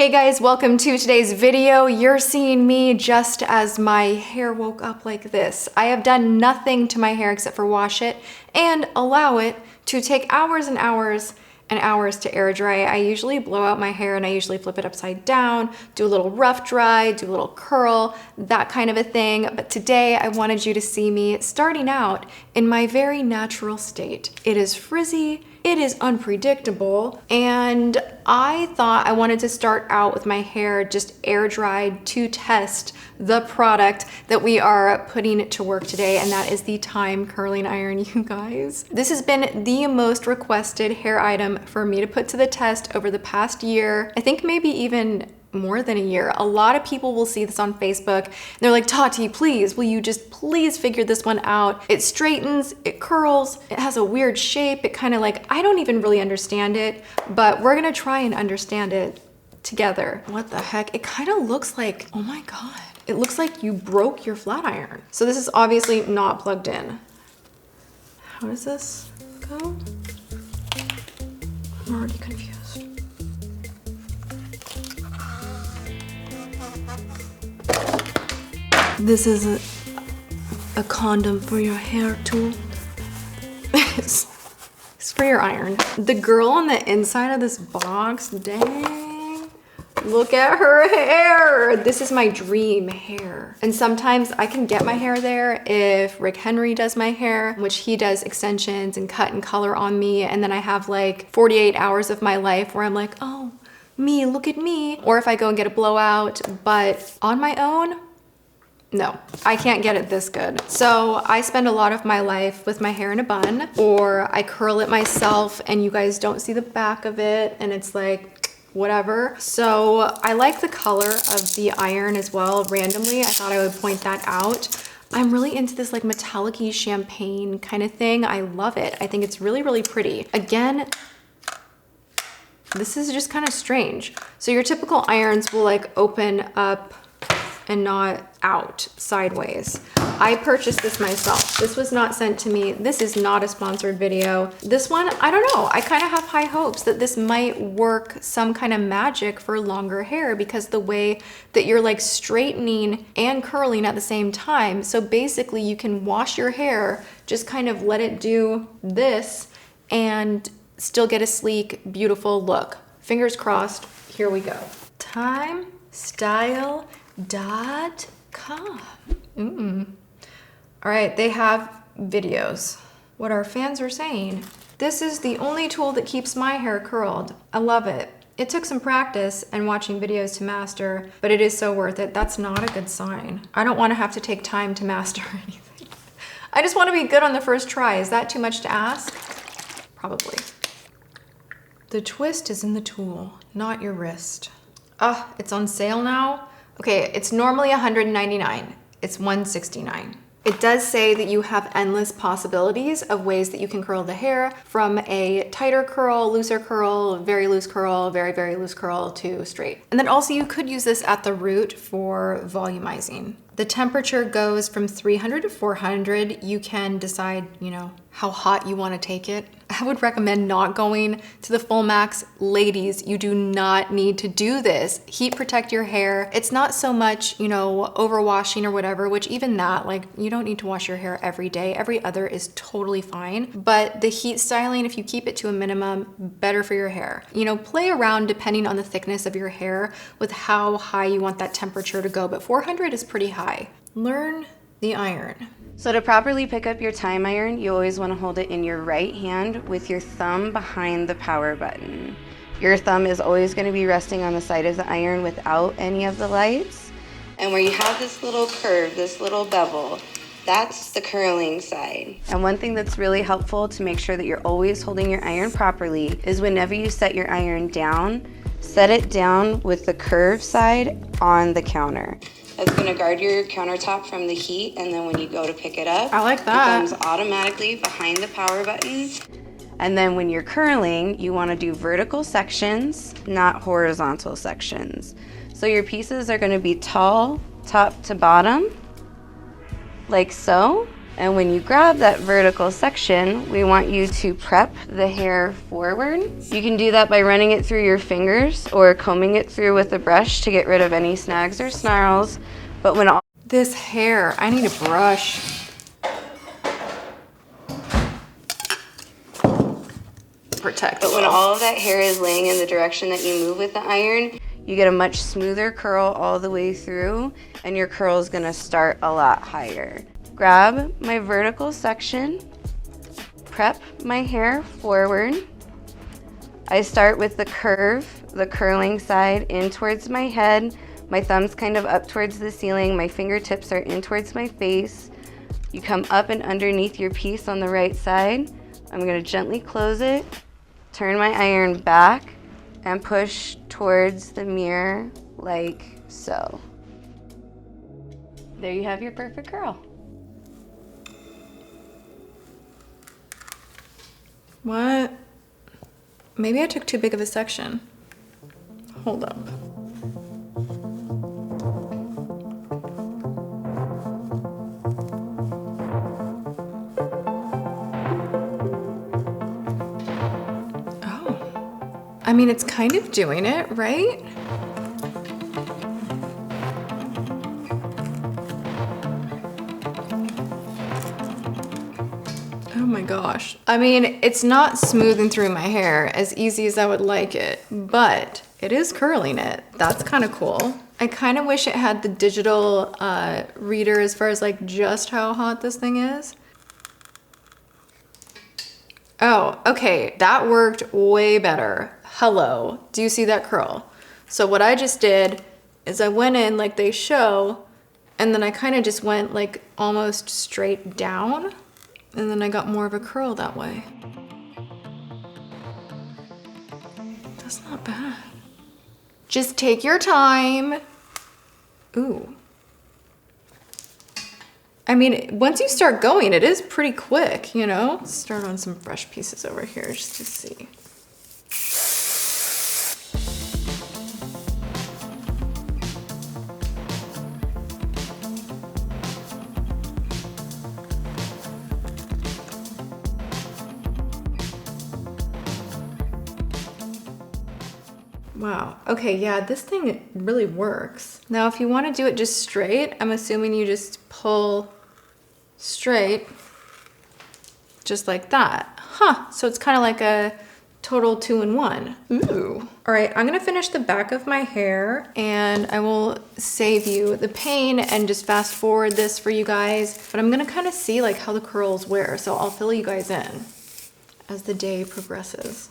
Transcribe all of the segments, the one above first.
Hey guys, welcome to today's video. You're seeing me just as my hair woke up like this. I have done nothing to my hair except for wash it and allow it to take hours and hours and hours to air dry. I usually blow out my hair and I usually flip it upside down, do a little rough dry, do a little curl, that kind of a thing. But today I wanted you to see me starting out in my very natural state. It is frizzy, it is unpredictable, and I thought I wanted to start out with my hair just air dried to test the product that we are putting to work today, and that is the Time Curling Iron, you guys. This has been the most requested hair item for me to put to the test over the past year. I think maybe even more than a year. A lot of people will see this on Facebook and they're like, Tati, please, will you just please figure this one out? It straightens, it curls, it has a weird shape. It kind of like, I don't even really understand it, but we're gonna try and understand it together. What the heck? It kind of looks like, oh my God, it looks like you broke your flat iron. So this is obviously not plugged in. How does this go? I'm already confused. This is a condom for your hair tool. It's for your iron. The girl on the inside of this box, dang. Look at her hair. This is my dream hair. And sometimes I can get my hair there if Rick Henry does my hair, which he does extensions and cut and color on me. And then I have like 48 hours of my life where I'm like, oh, me, look at me. Or if I go and get a blowout, but on my own, no, I can't get it this good. So I spend a lot of my life with my hair in a bun, or I curl it myself and you guys don't see the back of it and it's like, whatever. So I like the color of the iron as well. Randomly, I thought I would point that out. I'm really into this like metallic-y champagne kind of thing. I love it. I think it's really, really pretty. Again, this is just kind of strange. So your typical irons will like open up and not out sideways. I purchased this myself. This was not sent to me. This is not a sponsored video. This one, I don't know. I kind of have high hopes that this might work some kind of magic for longer hair because the way that you're like straightening and curling at the same time. So basically you can wash your hair, just kind of let it do this and still get a sleek, beautiful look. Fingers crossed, here we go. TimeStyle.com. All right, they have videos. What our fans are saying. This is the only tool that keeps my hair curled. I love it. It took some practice and watching videos to master, but it is so worth it. That's not a good sign. I don't want to have to take time to master anything. I just want to be good on the first try. Is that too much to ask? Probably. The twist is in the tool, not your wrist. It's on sale now. Okay, it's normally $199. It's $169. It does say that you have endless possibilities of ways that you can curl the hair, from a tighter curl, looser curl, very loose curl, very, very loose curl to straight. And then also you could use this at the root for volumizing. The temperature goes from 300 to 400. You can decide, how hot you want to take it. I would recommend not going to the full max. Ladies, you do not need to do this. Heat protect your hair. It's not so much, overwashing or whatever, which even that, like, you don't need to wash your hair every day. Every other is totally fine. But the heat styling, if you keep it to a minimum, better for your hair. Play around depending on the thickness of your hair with how high you want that temperature to go, but 400 is pretty high. Learn the iron. So to properly pick up your time iron, you always want to hold it in your right hand with your thumb behind the power button. Your thumb is always going to be resting on the side of the iron without any of the lights. And where you have this little curve, this little bevel, that's the curling side. And one thing that's really helpful to make sure that you're always holding your iron properly is whenever you set your iron down, set it down with the curved side on the counter. It's going to guard your countertop from the heat, and then when you go to pick it up, I like that. It comes automatically behind the power button. And then when you're curling, you want to do vertical sections, not horizontal sections. So your pieces are going to be tall, top to bottom, like so. And when you grab that vertical section, we want you to prep the hair forward. You can do that by running it through your fingers or combing it through with a brush to get rid of any snags or snarls. But when all This hair, I need a brush. Protect. But when all of that hair is laying in the direction that you move with the iron, you get a much smoother curl all the way through, and your curl is gonna start a lot higher. Grab my vertical section, prep my hair forward. I start with the curve, the curling side in towards my head. My thumb's kind of up towards the ceiling. My fingertips are in towards my face. You come up and underneath your piece on the right side. I'm gonna gently close it, turn my iron back, and push towards the mirror like so. There you have your perfect curl. What? Maybe I took too big of a section. Hold up. Oh. I mean, it's kind of doing it, right? Oh my gosh. I mean, it's not smoothing through my hair as easy as I would like it, but it is curling it. That's kind of cool. I kind of wish it had the digital reader as far as like just how hot this thing is. Oh, okay. That worked way better. Hello. Do you see that curl? So what I just did is I went in like they show, and then I kind of just went like almost straight down. And then I got more of a curl that way. That's not bad. Just take your time. Ooh. I mean, once you start going, it is pretty quick, you know? Let's start on some fresh pieces over here just to see. Wow. Okay, yeah, this thing really works. Now, if you want to do it just straight, I'm assuming you just pull straight, just like that. Huh, so it's kind of like a total 2-in-1. Ooh. All right, I'm gonna finish the back of my hair and I will save you the pain and just fast forward this for you guys. But I'm gonna kind of see like how the curls wear, so I'll fill you guys in as the day progresses.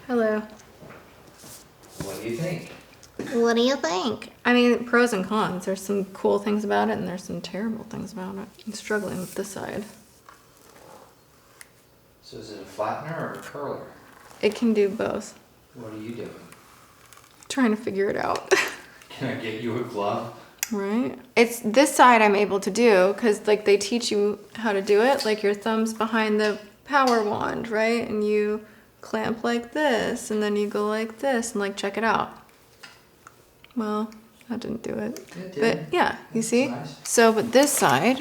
Hello. What do you think? What do you think? I mean, pros and cons. There's some cool things about it and there's some terrible things about it. I'm struggling with this side. So is it a flattener or a curler? It can do both. What are you doing? Trying to figure it out. Can I get you a glove? Right? It's this side I'm able to do because like they teach you how to do it. Like your thumb's behind the power wand, right? And you clamp like this and then you go like this and like check it out. Well, that didn't do it. It did. But yeah, you see? Nice. So, but this side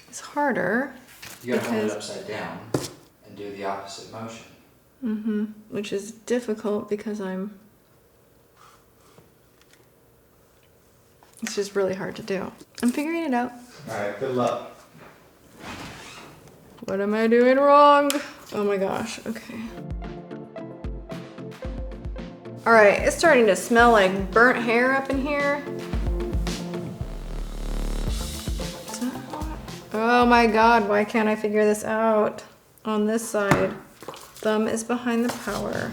is harder. You gotta hold it Because- upside down and do the opposite motion. Which is difficult because it's just really hard to do. I'm figuring it out. Alright, good luck. What am I doing wrong? Oh my gosh, okay. All right, it's starting to smell like burnt hair up in here. Is that hot? Oh my God, why can't I figure this out? On this side, thumb is behind the power.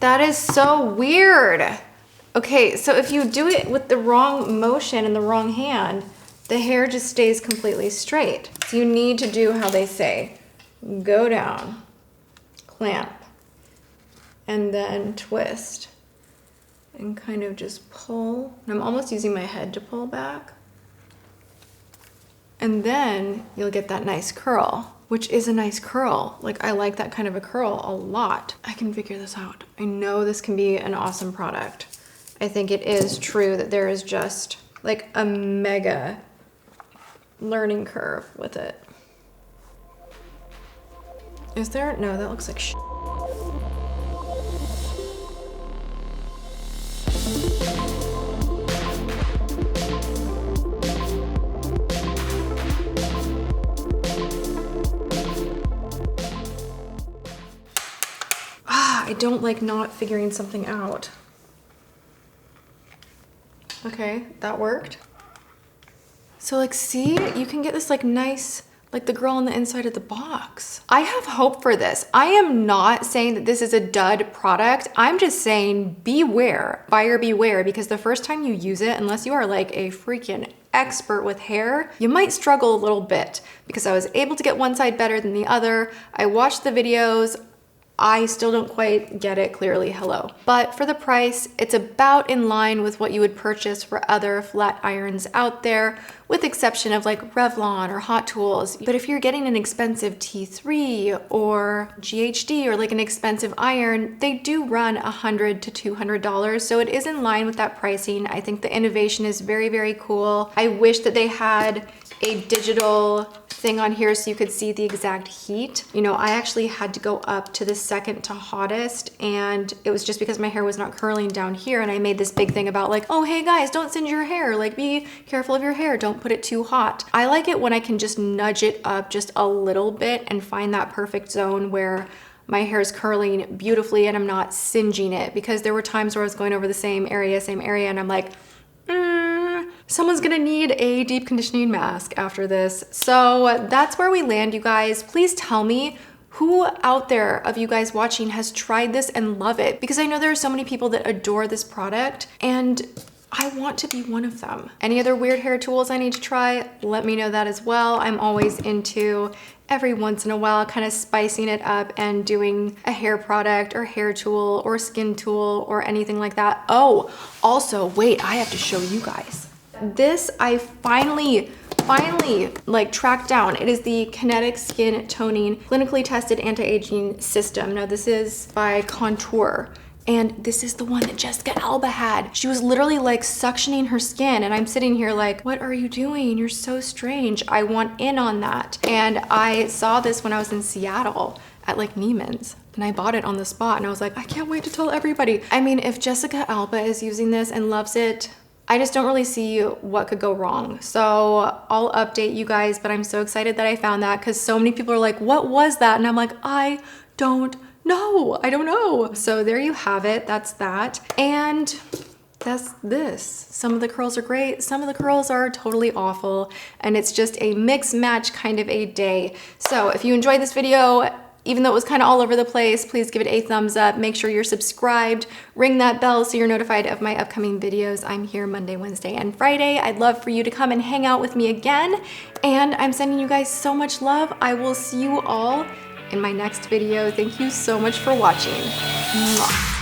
That is so weird. Okay, so if you do it with the wrong motion and the wrong hand, the hair just stays completely straight. So you need to do how they say. Go down, clamp, and then twist. And kind of just pull. And I'm almost using my head to pull back. And then you'll get that nice curl, which is a nice curl. Like, I like that kind of a curl a lot. I can figure this out. I know this can be an awesome product. I think it is true that there is just like a mega learning curve with it. Is there? No, that looks like shit. I don't like not figuring something out. Okay, that worked. So like, see, you can get this like nice, like the girl on the inside of the box. I have hope for this. I am not saying that this is a dud product. I'm just saying beware, buyer beware, because the first time you use it, unless you are like a freaking expert with hair, you might struggle a little bit, because I was able to get one side better than the other. I watched the videos. I still don't quite get it clearly, hello. But for the price, it's about in line with what you would purchase for other flat irons out there, with exception of like Revlon or Hot Tools. But if you're getting an expensive T3 or GHD or like an expensive iron, they do run $100 to $200. So it is in line with that pricing. I think the innovation is very, very cool. I wish that they had a digital thing on here so you could see the exact heat. You know, I actually had to go up to the second to hottest, and it was just because my hair was not curling down here, and I made this big thing about like, oh, hey guys, don't singe your hair. Like, be careful of your hair. Don't put it too hot. I like it when I can just nudge it up just a little bit and find that perfect zone where my hair is curling beautifully and I'm not singeing it, because there were times where I was going over the same area, and I'm like, someone's gonna need a deep conditioning mask after this. So that's where we land, you guys. Please tell me who out there of you guys watching has tried this and love it, because I know there are so many people that adore this product and I want to be one of them. Any other weird hair tools I need to try? Let me know that as well. I'm always into every once in a while kind of spicing it up and doing a hair product or hair tool or skin tool or anything like that. Oh, also, wait, I have to show you guys. This I finally like tracked down. It is the Kinetic Skin Toning Clinically Tested Anti-Aging System. Now this is by Contour, and this is the one that Jessica Alba had. She was literally like suctioning her skin, and I'm sitting here like, what are you doing? You're so strange. I want in on that. And I saw this when I was in Seattle at like Neiman's, and I bought it on the spot, and I was like, I can't wait to tell everybody. I mean, if Jessica Alba is using this and loves it, I just don't really see what could go wrong. So I'll update you guys, but I'm so excited that I found that, because so many people are like, what was that? And I'm like, I don't know. I don't know. So there you have it. That's that. And that's this. Some of the curls are great. Some of the curls are totally awful. And it's just a mix match kind of a day. So if you enjoyed this video, even though it was kind of all over the place, please give it a thumbs up. Make sure you're subscribed. Ring that bell so you're notified of my upcoming videos. I'm here Monday, Wednesday, and Friday. I'd love for you to come and hang out with me again. And I'm sending you guys so much love. I will see you all in my next video. Thank you so much for watching. Mwah.